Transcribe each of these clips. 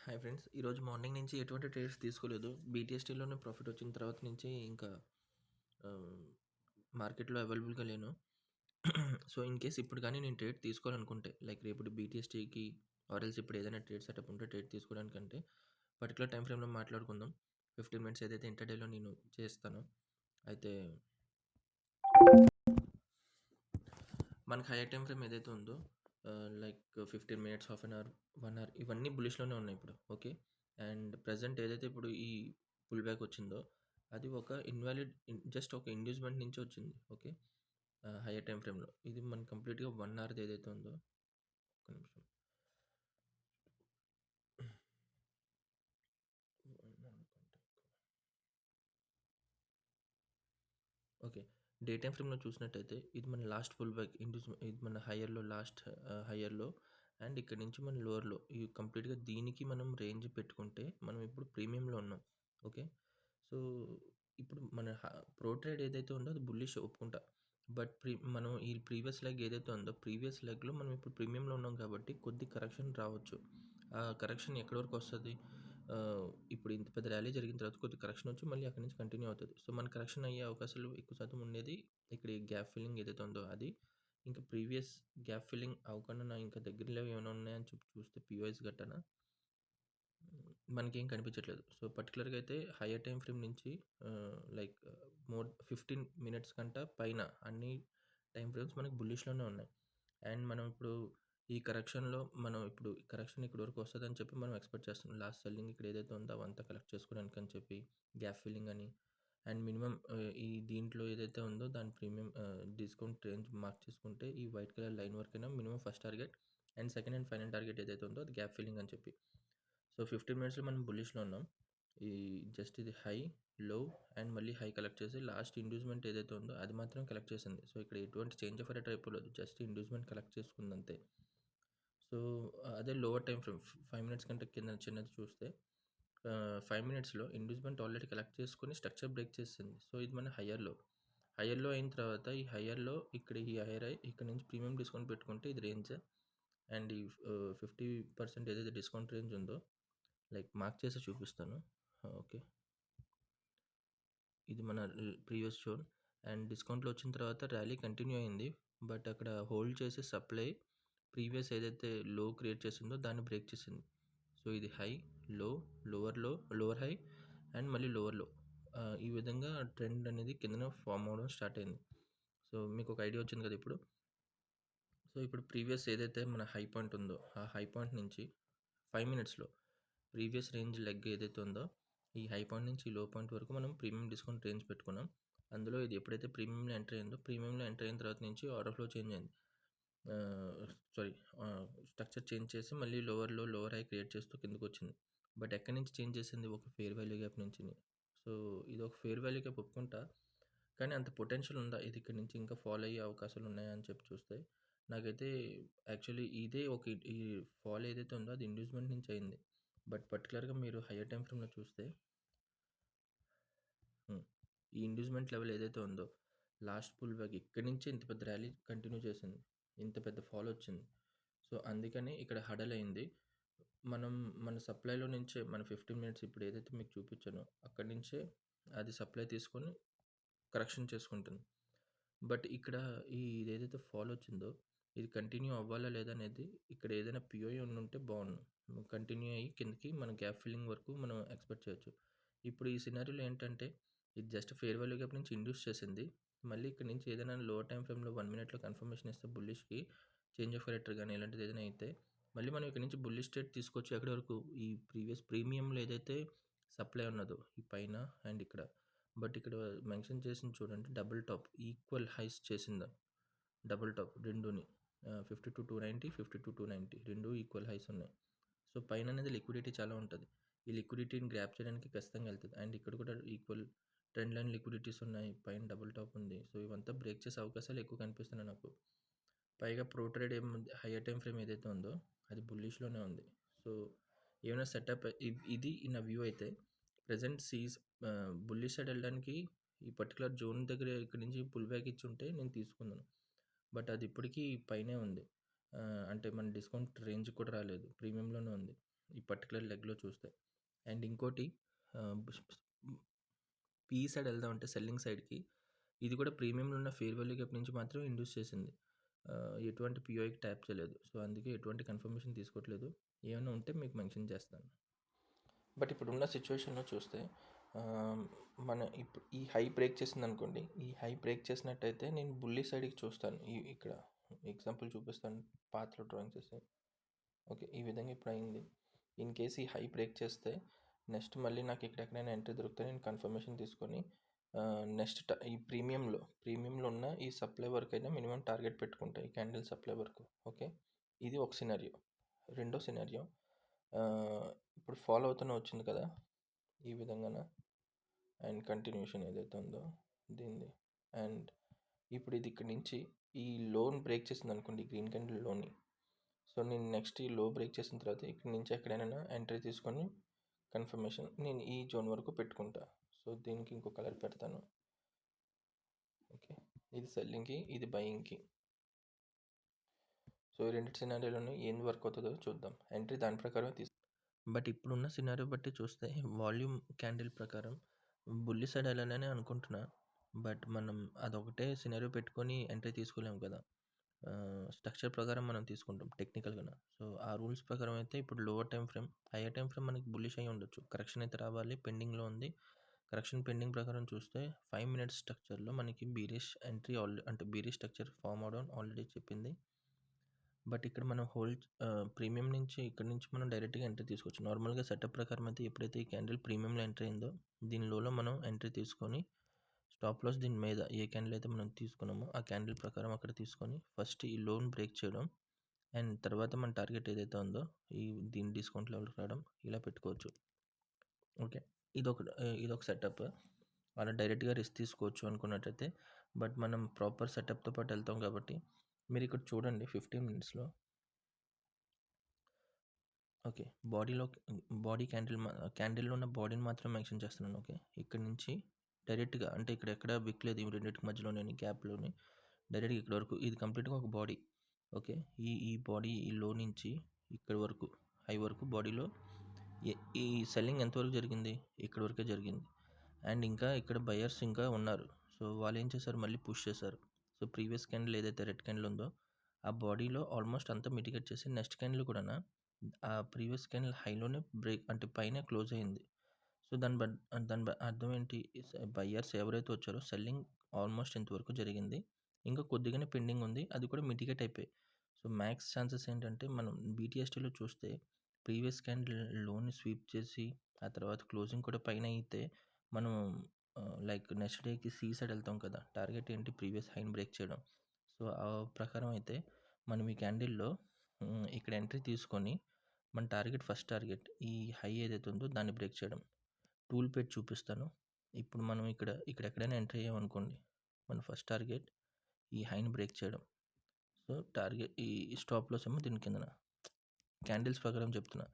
Hi friends. ఈరోజు morning నుంచి ఎటువంటి ట్రేడ్స్ తీసుకోలేదు. బీటీఎస్టీలోనే ప్రాఫిట్ వచ్చిన తర్వాత నుంచి ఇంకా మార్కెట్లో అవైలబుల్గా లేను. సో ఇన్ కేస్ ఇప్పుడు కానీ నేను ట్రేడ్ తీసుకోవాలనుకుంటే లైక్ రేపు బీటీఎస్టీకి ఆర్ఎల్స్ ఇప్పుడు ఏదైనా ట్రేడ్ సెటప్ ఉంటే ట్రేడ్ తీసుకోవడానికంటే పర్టికులర్ టైం ఫ్రేమ్లో మాట్లాడుకుందాం. 15 మినిట్స్ ఏదైతే ఇంటర్డేలో నేను చేస్తానో అయితే మనకి హైయర్ టైం ఫ్రేమ్ ఏదైతే ఉందో like 15 minutes, half an hour, 1 hour ఇవన్నీ బులిష్లోనే ఉన్నాయి ఇప్పుడు. ఓకే. అండ్ ప్రజెంట్ ఏదైతే ఇప్పుడు ఈ పుల్ బ్యాక్ వచ్చిందో అది ఒక ఇన్వాలిడ్ జస్ట్ ఒక ఇండ్యూస్మెంట్ నుంచి వచ్చింది. ఓకే. హైయర్ టైం ఫ్రేమ్లో ఇది మనకి కంప్లీట్గా 1 అవర్ది ఏదైతే ఉందో ఒక నిమిషం ఓకే. డే టైం ఫ్రేమ్లో చూసినట్టయితే ఇది మన లాస్ట్ పుల్ బ్యాక్ ఇది మన హయ్యర్లో లాస్ట్ హయ్యర్లో అండ్ ఇక్కడ నుంచి మన లోవర్లో ఈ కంప్లీట్గా దీనికి మనం రేంజ్ పెట్టుకుంటే మనం ఇప్పుడు ప్రీమియంలో ఉన్నాం. ఓకే. సో ఇప్పుడు మన ప్రో ట్రేడ్ ఏదైతే ఉందో అది బుల్లిష్ ఒప్పుకుంటా. బట్ మనం ఈ ప్రీవియస్ లెగ్ ఏదైతే ఉందో ప్రీవియస్ లెగ్లో మనం ఇప్పుడు ప్రీమియంలో ఉన్నాం కాబట్టి కొద్ది కరెక్షన్ రావచ్చు. ఆ కరెక్షన్ ఎక్కడి వరకు వస్తుంది? ఇప్పుడు ఇంత పెద్ద ర్యాలీ జరిగిన తర్వాత కొద్ది కరెక్షన్ వచ్చి మళ్ళీ అక్కడి నుంచి కంటిన్యూ అవుతుంది. సో మన కరెక్షన్ అయ్యే అవకాశాలు ఎక్కువ శాతం ఉండేది ఇక్కడ ఈ గ్యాప్ ఫిల్లింగ్ ఏదైతే ఉందో అది. ఇంకా ప్రీవియస్ గ్యాప్ ఫిల్లింగ్ అవ్వకుండా ఇంకా దగ్గరలో ఏమైనా ఉన్నాయని చూస్తే పిఓఎస్ గట్టన మనకేం కనిపించట్లేదు. సో పర్టికులర్గా అయితే హయ్యర్ టైం ఫ్రేమ్ నుంచి లైక్ మోర్ 15 మినిట్స్ కంటే పైన అన్ని టైం ఫ్రేమ్స్ మనకి బుల్లిష్లోనే ఉన్నాయి. అండ్ మనం ఇప్పుడు ఈ కరెక్షన్లో మనం ఇప్పుడు కరెక్షన్ ఇక్కడ వరకు వస్తుందని చెప్పి మనం ఎక్స్పెక్ట్ చేస్తున్నాం. లాస్ట్ సెల్లింగ్ ఇక్కడ ఏదైతే ఉందో అవంతా కలెక్ట్ చేసుకోవడానికి అని చెప్పి గ్యాప్ ఫిల్లింగ్ అని అండ్ మినిమం ఈ దీంట్లో ఏదైతే ఉందో దాని ప్రీమియం డిస్కౌంట్ రేంజ్ మార్క్ చేసుకుంటే ఈ వైట్ కలర్ లైన్ వరకైనా minimum first target and second and final target ఏదైతే ఉందో అది గ్యాప్ ఫిల్లింగ్ అని చెప్పి. సో 15 మినిట్స్లో మనం బుల్లిష్లో ఉన్నాం. ఈ జస్ట్ ఇది హై, లో అండ్ మళ్ళీ హై కలెక్ట్ చేసి లాస్ట్ ఇండ్యూస్మెంట్ ఏదైతే ఉందో అది మాత్రం కలెక్ట్ చేసింది. సో ఇక్కడ ఎటువంటి చేంజ్ ఆఫ్ రేట్ అయిపోలేదు, జస్ట్ ఇండ్యూస్మెంట్ కలెక్ట్ చేసుకుంది అంతే. సో అదే లోవర్ టైం ఫ్రేమ్ 5 మినిట్స్ కంటే కింద చిన్నది చూస్తే 5 మినిట్స్లో ఇండ్యూస్మెంట్ ఆల్రెడీ కలెక్ట్ చేసుకుని స్ట్రక్చర్ బ్రేక్ చేసింది. సో ఇది మన హయ్యర్లో అయిన తర్వాత ఈ హయ్యర్లో ఇక్కడ ఈ హైయర్ అయ్యి ఇక్కడ నుంచి ప్రీమియం డిస్కౌంట్ పెట్టుకుంటే ఇది రేంజ్ అండ్ ఈ 50% ఏదైతే డిస్కౌంట్ రేంజ్ ఉందో లైక్ మార్క్ చేసి చూపిస్తాను. ఓకే. ఇది మన ప్రీవియస్ జోన్ అండ్ డిస్కౌంట్లో వచ్చిన తర్వాత ర్యాలీ కంటిన్యూ అయింది. బట్ అక్కడ హోల్డ్ చేసి సప్లై ప్రీవియస్ ఏదైతే లో క్రియేట్ చేసిందో దాన్ని బ్రేక్ చేసింది. సో ఇది హై, లో, లోవర్ హై అండ్ మళ్ళీ లోవర్ లో. ఈ విధంగా ట్రెండ్ అనేది కిందన ఫామ్ అవ్వడం స్టార్ట్ అయింది. సో మీకు ఒక ఐడియా వచ్చింది కదా ఇప్పుడు. సో ఇప్పుడు ప్రీవియస్ ఏదైతే మన హై పాయింట్ ఉందో ఆ హై పాయింట్ నుంచి 5 మినిట్స్లో ప్రీవియస్ రేంజ్ లెగ్ ఏదైతే ఉందో ఈ హై పాయింట్ నుంచి లో పాయింట్ వరకు మనం ప్రీమియం డిస్కౌంట్ రేంజ్ పెట్టుకున్నాం. అందులో ఇది ఎప్పుడైతే ప్రీమియంలో ఎంటర్ అయిందో ప్రీమియంలో ఎంటర్ అయిన తర్వాత నుంచి ఆర్డర్ ఫ్లో చేంజ్ అయింది. స్ట్రక్చర్ చేంజ్ చేసి మళ్ళీ లోవర్ హై క్రియేట్ చేస్తూ కిందకు వచ్చింది. బట్ ఎక్కడి నుంచి చేంజ్ చేసింది? ఒక ఫేర్ వాల్యూ గ్యాప్ నుంచి. సో ఇది ఒక ఫేర్ వాల్యూ గ్యాప్ ఒప్పుకుంటా, కానీ అంత పొటెన్షియల్ ఉందా ఇది ఇక్కడ నుంచి ఇంకా ఫాలో అయ్యే అవకాశాలు ఉన్నాయా అని చెప్పి చూస్తే నాకైతే యాక్చువల్లీ ఇదే ఒక ఈ ఫాల్ ఏదైతే ఉందో అది ఇండ్యూస్మెంట్ నుంచి అయింది. బట్ పర్టికులర్గా మీరు హయ్యర్ టైం ఫ్రేమ్లో చూస్తే ఈ ఇండ్యూస్మెంట్ లెవెల్ ఏదైతే ఉందో లాస్ట్ పుల్ బ్యాక్ ఇక్కడి నుంచి ఇంత పెద్ద ర్యాలీ కంటిన్యూ చేసింది, ఇంత పెద్ద ఫాల్ వచ్చింది. సో అందుకని ఇక్కడ హడల్ అయింది. మన సప్లైలో నుంచే మన 15 మినిట్స్ ఇప్పుడు ఏదైతే మీకు చూపించానో అక్కడి నుంచే అది సప్లై తీసుకొని కరెక్షన్ చేసుకుంటుంది. బట్ ఇక్కడ ఏదైతే ఫాల్ వచ్చిందో ఇది కంటిన్యూ అవ్వాలా లేదా అనేది ఇక్కడ ఏదైనా పిఓఈ ఉంటే బాగుండు. కంటిన్యూ అయ్యి కిందకి మన గ్యాప్ ఫిల్లింగ్ వరకు మనం ఎక్స్పెక్ట్ చేయొచ్చు. ఇప్పుడు ఈ సినారీలో ఏంటంటే ఇది జస్ట్ ఫేర్ వాల్యూ గ్యాప్ నుంచి ఇండ్యూస్ చేసింది. మళ్ళీ ఇక్కడ నుంచి ఏదైనా లోవర్ టైం ఫ్రేమ్లో 1 మినిట్లో కన్ఫర్మేషన్ ఇస్తే బుల్లిష్కి చేంజ్ ఆఫ్ క్యారెక్టర్ కానీ ఇలాంటిది ఏదైనా అయితే మళ్ళీ మనం ఇక్కడ నుంచి బుల్లిష్ స్టేట్ తీసుకొచ్చి ఎక్కడి వరకు ఈ ప్రీవియస్ ప్రీమియంలో ఏదైతే సప్లై ఉన్నదో ఈ పైన అండ్ ఇక్కడ. బట్ ఇక్కడ మెన్షన్ చేసింది చూడండి, డబుల్ టాప్ ఈక్వల్ హైస్ చేసిందా, డబుల్ టాప్ రెండుని 52,290, 52,290 రెండు ఈక్వల్ హైస్ ఉన్నాయి. సో పైన అనేది లిక్విడిటీ చాలా ఉంటుంది. ఈ లిక్విడిటీని గ్రాప్ చేయడానికి ఖచ్చితంగా వెళ్తుంది. అండ్ ఇక్కడ కూడా ఈక్వల్ ట్రెండ్ లైన్ లిక్విడిటీస్ ఉన్నాయి, పైన డబుల్ టాప్ ఉంది. సో ఇవంతా బ్రేక్ చేసే అవకాశాలు ఎక్కువ కనిపిస్తున్నాయి నాకు. పైగా ప్రో ట్రేడ్ ఏముంది, హయ్యర్ టైం ఫ్రేమ్ ఏదైతే ఉందో అది బుల్లిష్లోనే ఉంది. సో ఏమైనా సెటప్ ఇది నా వ్యూ అయితే ప్రజెంట్ బుల్లిష్ సైడ్ వెళ్ళడానికి ఈ పర్టికులర్ జోన్ దగ్గర ఇక్కడ నుంచి పుల్ బ్యాక్ ఇచ్చి ఉంటే నేను తీసుకున్నాను. బట్ అది ఇప్పటికీ పైనే ఉంది. అంటే మన డిస్కౌంట్ రేంజ్ కూడా రాలేదు, ప్రీమియంలోనే ఉంది. ఈ పర్టికులర్ లెగ్లో చూస్తే. అండ్ ఇంకోటి పీఈ సైడ్ వెళ్దామంటే సెల్లింగ్ సైడ్కి ఇది కూడా ప్రీమియంలో ఉన్న ఫేర్ వాల్యూ గ్యాప్ నుంచి మాత్రమే ఇండ్యూస్ చేసింది. ఎటువంటి పిఓఐకి ట్యాప్ చేయలేదు. సో అందుకే ఎటువంటి కన్ఫర్మేషన్ తీసుకోవట్లేదు. ఏమైనా ఉంటే మీకు మెన్షన్ చేస్తాను. బట్ ఇప్పుడున్న సిచ్యువేషన్లో చూస్తే మన ఇప్పుడు ఈ హై బ్రేక్ చేసింది అనుకోండి, ఈ హై బ్రేక్ చేసినట్టయితే నేను బుల్లి సైడ్కి చూస్తాను. ఇక్కడ ఎగ్జాంపుల్ చూపిస్తాను, పాత్రలో డ్రాయింగ్ చేస్తే. ఓకే, ఈ విధంగా ఇప్పుడు అయింది. ఇన్ కేస్ ఈ హై బ్రేక్ చేస్తే నెక్స్ట్ మళ్ళీ నాకు ఇక్కడ ఎక్కడైనా ఎంట్రీ దొరికితే నేను కన్ఫర్మేషన్ తీసుకొని నెక్స్ట్ ఈ ప్రీమియంలో ఉన్న ఈ సప్లై వరకు అయినా మినిమం టార్గెట్ పెట్టుకుంటా, ఈ క్యాండిల్ సప్లై వరకు. ఓకే, ఇది ఒక సినారియో. రెండో సినారియో, ఇప్పుడు ఫాలో అవుతూనే వచ్చింది కదా ఈ విధంగాన, అండ్ కంటిన్యూషన్ ఏదైతే ఉందో దీనిది. అండ్ ఇప్పుడు ఇది ఇక్కడ నుంచి ఈ లోన్ బ్రేక్ చేసింది అనుకోండి, గ్రీన్ క్యాండిల్ లోని. సో నేను నెక్స్ట్ ఈ లో బ్రేక్ చేసిన తర్వాత ఇక్కడ నుంచి ఎక్కడైనా ఎంట్రీ తీసుకొని కన్ఫర్మేషన్ నేను ఈ జోన్ వరకు పెట్టుకుంటా. సో దీనికి ఇంకో కలర్ పెడతాను. ఓకే, ఇది సెల్లింగ్కి, ఇది బయింగ్కి. సో ఈ రెండు సినారియోలోనే ఏం వర్క్ అవుతుందో చూద్దాం. ఎంట్రీ దాని ప్రకారమే తీసుకుంటాం. బట్ ఇప్పుడున్న సినారియో బట్టి చూస్తే వాల్యూమ్ క్యాండిల్ ప్రకారం బుల్లి సైడ్ వెళ్ళాలని అనుకుంటున్నా. బట్ మనం అదొకటే సినారియో పెట్టుకొని ఎంట్రీ తీసుకోలేము కదా. స్ట్రక్చర్ ప్రకారం మనం తీసుకుంటాం టెక్నికల్గా. సో ఆ రూల్స్ ప్రకారం అయితే ఇప్పుడు lower time frame, higher time frame మనకి బుల్లిష్ అయ్యి ఉండొచ్చు. కరెక్షన్ అయితే రావాలి, పెండింగ్లో ఉంది. కరెక్షన్ పెండింగ్ ప్రకారం చూస్తే 5 minutes స్ట్రక్చర్లో మనకి బీరిష్ ఎంట్రీ అంటే బీరిష్ స్ట్రక్చర్ ఫామ్ అవడం ఆల్రెడీ చెప్పింది. బట్ ఇక్కడ మనం ప్రీమియం నుంచి ఇక్కడ నుంచి మనం డైరెక్ట్గా ఎంట్రీ తీసుకోవచ్చు. నార్మల్గా సెటప్ ప్రకారం అయితే ఎప్పుడైతే ఈ క్యాండిల్ ప్రీమియంలో ఎంట్రీ అయిందో దీని లోలో మనం ఎంట్రీ తీసుకొని స్టాప్ లాస్ దీని మీద ఏ క్యాండిల్ అయితే మనం తీసుకున్నామో ఆ క్యాండిల్ ప్రకారం అక్కడ తీసుకొని ఫస్ట్ ఈ లోన్ బ్రేక్ చేయడం, అండ్ తర్వాత మన టార్గెట్ ఏదైతే ఉందో దీని డిస్కౌంట్ లెవెల్ రావడం, ఇలా పెట్టుకోవచ్చు. ఓకే, ఇదొక సెటప్. అలా డైరెక్ట్గా రిస్క్ తీసుకోవచ్చు అనుకున్నట్టయితే. బట్ మనం ప్రాపర్ సెటప్తో పాటు వెళ్తాం కాబట్టి మీరు ఇక్కడ చూడండి 15 minutesలో. ఓకే, బాడీ క్యాండిల్లో ఉన్న బాడీని మాత్రం మెన్షన్ చేస్తున్నాను. ఓకే, ఇక్కడ నుంచి డైరెక్ట్గా అంటే ఇక్కడ ఎక్కడ విక్ లేదు, ఈ రెండింటికి మధ్యలోనే గ్యాప్లోని డైరెక్ట్గా ఇక్కడ వరకు ఇది కంప్లీట్గా ఒక బాడీ. ఓకే, ఈ బాడీ ఈ లో నుంచి ఇక్కడ వరకు హై వరకు బాడీలో ఈ సెల్లింగ్ ఎంతవరకు జరిగింది, ఇక్కడ వరకే జరిగింది. అండ్ ఇంకా ఇక్కడ బయర్స్ ఇంకా ఉన్నారు. సో వాళ్ళు ఏం చేశారు, మళ్ళీ పుష్ చేశారు. సో ప్రీవియస్ క్యాండిల్ ఏదైతే రెడ్ క్యాండిల్ ఉందో ఆ బాడీలో ఆల్మోస్ట్ అంతా మిటిగేట్ చేసి నెక్స్ట్ క్యాండిల్ కూడా ఆ ప్రీవియస్ క్యాండిల్ హైలోనే బ్రేక్ అంటే పైన క్లోజ్ అయింది. సో దాని అర్థం ఏంటి, బయ్యర్స్ ఎవరైతే వచ్చారో సెల్లింగ్ ఆల్మోస్ట్ ఇంతవరకు జరిగింది, ఇంకా కొద్దిగానే పెండింగ్ ఉంది, అది కూడా మిటిగేట్ అయిపోయి. సో మ్యాక్స్ ఛాన్సెస్ ఏంటంటే మనం బీటీఎస్టీలో చూస్తే ప్రీవియస్ క్యాండిల్ లోని స్వీప్ చేసి ఆ తర్వాత క్లోజింగ్ కూడా పైన అయితే మనం లైక్ నెక్స్ట్ డేకి సి సైడ్ వెళ్తాం కదా. టార్గెట్ ఏంటి, ప్రీవియస్ హైని బ్రేక్ చేయడం. సో ఆ ప్రకారం అయితే మనం ఈ క్యాండిల్లో ఇక్కడ ఎంట్రీ తీసుకొని మన ఫస్ట్ టార్గెట్ ఈ హై ఏదైతే ఉందో దాన్ని బ్రేక్ చేయడం. టూల్ పెట్టి చూపిస్తాను. ఇప్పుడు మనం ఇక్కడ ఎక్కడైనా ఎంట్రీ అయ్యామనుకోండి, మన ఫస్ట్ టార్గెట్ ఈ హైని బ్రేక్ చేయడం. సో టార్గెట్ ఈ స్టాప్ లాస్ ఏమో దీని కిందన. క్యాండిల్స్ ప్రకారం చెప్తున్నా,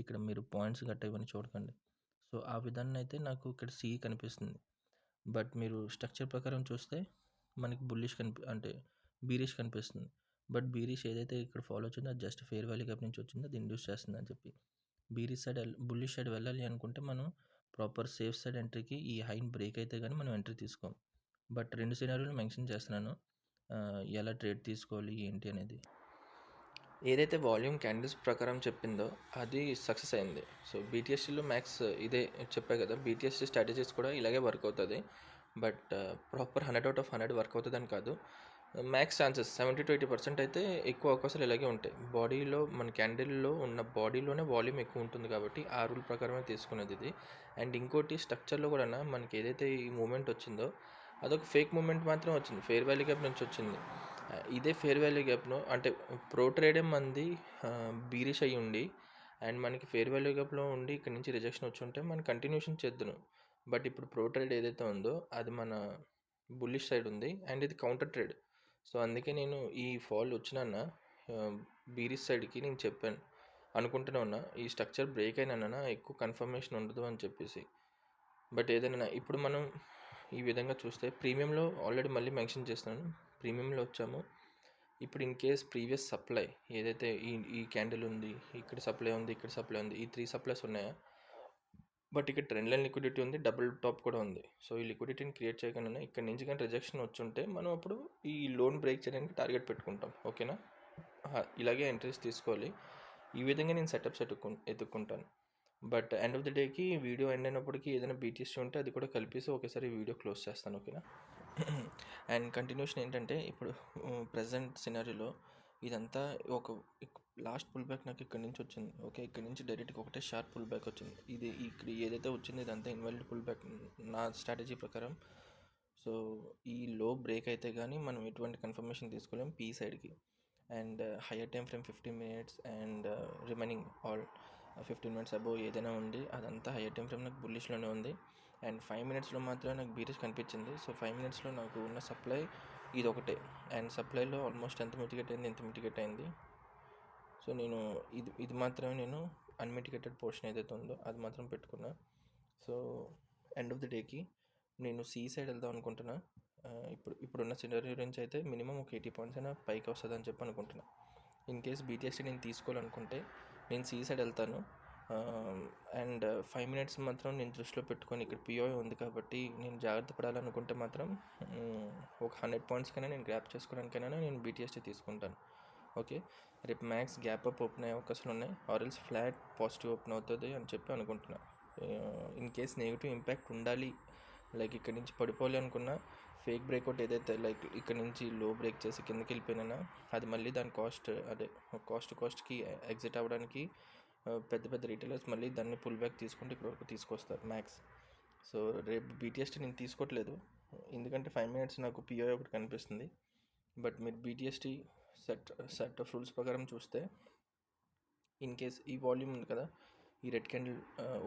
ఇక్కడ మీరు పాయింట్స్ గట్ట ఇవన్నీ చూడకండి. సో ఆ విధానం అయితే నాకు ఇక్కడ సి కనిపిస్తుంది. బట్ మీరు స్ట్రక్చర్ ప్రకారం చూస్తే మనకి అంటే బీరిష్ కనిపిస్తుంది. బట్ బీరిష్ ఏదైతే ఇక్కడ ఫాలో వచ్చిందో అది జస్ట్ ఫేర్ వాల్యూ గ్యాప్ నుంచి వచ్చిందో అది ఇండ్యూస్ చేస్తుంది అని చెప్పి. బీరిష్ సైడ్ బుల్లిష్ సైడ్ వెళ్ళాలి అనుకుంటే మనం ప్రాపర్ సేఫ్ సైడ్ ఎంట్రీకి ఈ హైన్ బ్రేక్ అయితే కానీ మనం ఎంట్రీ తీసుకోం. బట్ రెండు సినారియోలు మెన్షన్ చేస్తున్నాను, ఎలా ట్రేడ్ తీసుకోవాలి ఏంటి అనేది. ఏదైతే వాల్యూమ్ క్యాండిల్స్ ప్రకారం చెప్పిందో అది సక్సెస్ అయింది. సో బీటీఎస్టీలో మ్యాక్స్ ఇదే చెప్పా కదా, బీటీఎస్టీ స్ట్రాటజీస్ కూడా ఇలాగే వర్క్ అవుతుంది. But proper 100 out of 100 work అవుతుందని కాదు, మ్యాక్స్ ఛాన్సెస్ 70 to 80% అయితే ఎక్కువ అవకాశాలు ఇలాగే ఉంటాయి. బాడీలో మన క్యాండిల్లో ఉన్న బాడీలోనే వాల్యూమ్ ఎక్కువ ఉంటుంది కాబట్టి ఆ రూల్ ప్రకారమే తీసుకునేది ఇది. అండ్ ఇంకోటి స్ట్రక్చర్లో కూడా మనకి ఏదైతే ఈ మూమెంట్ వచ్చిందో అదొక ఫేక్ మూమెంట్ మాత్రం వచ్చింది, ఫేర్ వాల్యూ గ్యాప్ నుంచి వచ్చింది. ఇదే ఫేర్ వాల్యూ గ్యాప్లో అంటే ప్రో ట్రేడే మంది బీరిష్ అయ్యి ఉండి అండ్ మనకి ఫేర్ వాల్యూ గ్యాప్లో ఉండి ఇక్కడ నుంచి రిజెక్షన్ వచ్చి ఉంటే మనం కంటిన్యూషన్ చేద్దును. బట్ ఇప్పుడు ప్రో ట్రేడ్ ఏదైతే ఉందో అది మన బుల్లిష్ సైడ్ ఉంది అండ్ ఇది కౌంటర్ ట్రేడ్. సో అందుకే నేను ఈ ఫాల్ వచ్చిన బీరిష్ సైడ్కి నేను చెప్పాను, అనుకుంటూనే ఉన్నా ఈ స్ట్రక్చర్ బ్రేక్ అయినా ఎక్కువ కన్ఫర్మేషన్ ఉండదు అని చెప్పేసి. బట్ ఏదైనా ఇప్పుడు మనం ఈ విధంగా చూస్తే ప్రీమియంలో ఆల్రెడీ మళ్ళీ మెన్షన్ చేస్తున్నాను, ప్రీమియంలో వచ్చాము. ఇప్పుడు ఇన్ కేస్ ప్రీవియస్ సప్లై ఏదైతే ఈ క్యాండిల్ ఉంది, ఇక్కడ సప్లై ఉంది, ఇక్కడ సప్లై ఉంది, ఈ 3 సప్లైస్ ఉన్నాయా, బట్ ఇక్కడ ట్రెండ్ లైన్ లిక్విడిటీ ఉంది, డబుల్ టాప్ కూడా ఉంది. సో ఈ లిక్విడిటీని క్రియేట్ చేయకుండా ఇక్కడ నుంచి కానీ రిజెక్షన్ వచ్చుంటే మనం అప్పుడు ఈ లోన్ బ్రేక్ చేయడానికి టార్గెట్ పెట్టుకుంటాం. ఓకేనా, ఇలాగే ఎంట్రీస్ తీసుకోవాలి. ఈ విధంగా నేను సెటప్స్ ఎత్తుక్కుంటాను. బట్ ఎండ్ ఆఫ్ ద డేకి వీడియో ఎండ్ అయినప్పటికీ ఏదైనా బీటీఎస్ ఉంటే అది కూడా కలిపేసి ఒకేసారి వీడియో క్లోజ్ చేస్తాను. ఓకేనా, అండ్ కంటిన్యూషన్ ఏంటంటే ఇప్పుడు ప్రజెంట్ సినారీలో ఇదంతా ఒక లాస్ట్ పుల్ బ్యాక్ నాకు ఇక్కడ నుంచి వచ్చింది. ఓకే, ఇక్కడ నుంచి డైరెక్ట్గా ఒకటే షార్ప్ పుల్ బ్యాక్ వచ్చింది. ఇది ఇక్కడ ఏదైతే వచ్చింది ఇదంతా ఇన్వాలిడ్ పుల్ బ్యాక్ నా స్ట్రాటజీ ప్రకారం. సో ఈ లో బ్రేక్ అయితే కానీ మనం ఎటువంటి కన్ఫర్మేషన్ తీసుకోలేం పీ సైడ్కి. And higher time frame 15 minutes and remaining all 15 minutes above ఏదైనా ఉంది అదంతా హయ్యర్ టైం ఫ్రేమ్ నాకు బుల్లిష్లోనే ఉంది. అండ్ 5 minutesలో మాత్రమే నాకు బీరిష్ కనిపించింది. సో 5 minutesలో నాకు ఉన్న సప్లై ఇది ఒకటే. అండ్ సప్లైలో ఆల్మోస్ట్ ఎంత మిటిగేట్ అయింది, ఎంత మిటిగేట్ అయింది. సో నేను ఇది మాత్రమే నేను అన్మిటిగేటెడ్ పోర్షన్ ఏదైతే ఉందో అది మాత్రం పెట్టుకున్నా. సో ఎండ్ ఆఫ్ ది డేకి నేను సి సైడ్ వెళ్దాం అనుకుంటున్నా. ఇప్పుడున్న సినారియో నుంచి అయితే మినిమం ఒక 80 points అయినా పైకి వస్తుంది అని చెప్పి అనుకుంటున్నా. ఇన్ కేస్ బీటీఎస్టీ నేను తీసుకోవాలనుకుంటే నేను సి సైడ్ వెళ్తాను. అండ్ 5 minutes మాత్రం నేను దృష్టిలో పెట్టుకొని ఇక్కడ పిఓఐ ఉంది కాబట్టి నేను జాగ్రత్త పడాలనుకుంటే మాత్రం ఒక 100 points కైనా నేను గ్రాప్ చేసుకోవడానికైనా నేను బీటీఎస్టీ తీసుకుంటాను. ఓకే, రేపు మ్యాక్స్ గ్యాప్ అప్ ఓపెన్ అయ్యే అవకాశాలు ఉన్నాయి, ఆర్ఎల్స్ ఫ్లాట్ పాజిటివ్ ఓపెన్ అవుతుంది అని చెప్పి అనుకుంటున్నా. ఇన్ కేస్ నెగిటివ్ ఇంపాక్ట్ ఉండాలి, లైక్ ఇక్కడ నుంచి పడిపోవాలి అనుకున్నా ఫేక్ బ్రేక్అవుట్ ఏదైతే లైక్ ఇక్కడ నుంచి లో బ్రేక్ చేసి కిందకి వెళ్ళిపోయినా అది మళ్ళీ దాని కాస్ట్కి ఎగ్జిట్ అవ్వడానికి పెద్ద పెద్ద రీటైలర్స్ మళ్ళీ దాన్ని పుల్ బ్యాక్ తీసుకుంటే ఇక్కడ వరకు తీసుకొస్తారు మ్యాక్స్. సో రేపు బీటీఎస్టీ నేను తీసుకోవట్లేదు ఎందుకంటే 5 minutes నాకు పిఓఐ ఒకటి కనిపిస్తుంది. బట్ మీరు బీటీఎస్టీ సెట్ ఆఫ్ రూల్స్ ప్రకారం చూస్తే ఇన్ కేస్ ఈ వాల్యూమ్ ఉంది కదా, ఈ రెడ్ క్యాండిల్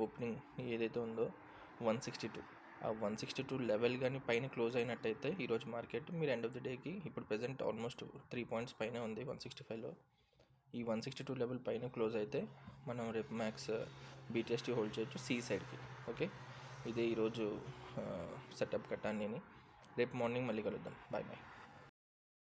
ఓపెనింగ్ ఏదైతే ఉందో 162, ఆ 162 లెవెల్ కానీ పైన క్లోజ్ అయినట్టయితే ఈరోజు మార్కెట్ మీరు ఎండ్ ఆఫ్ ది డేకి ఇప్పుడు ప్రజెంట్ ఆల్మోస్ట్ 3 points పైన ఉంది 165లో. ఈ 162 లెవెల్ పైన క్లోజ్ అయితే మనం రేపు మ్యాక్స్ బీటీఎస్టీ హోల్డ్ చేయొచ్చు సి సైడ్కి. ఓకే, ఇదే ఈరోజు సెటప్ కట్టాను నేను. రేపు మార్నింగ్ మళ్ళీ కలుద్దాం. Bye bye.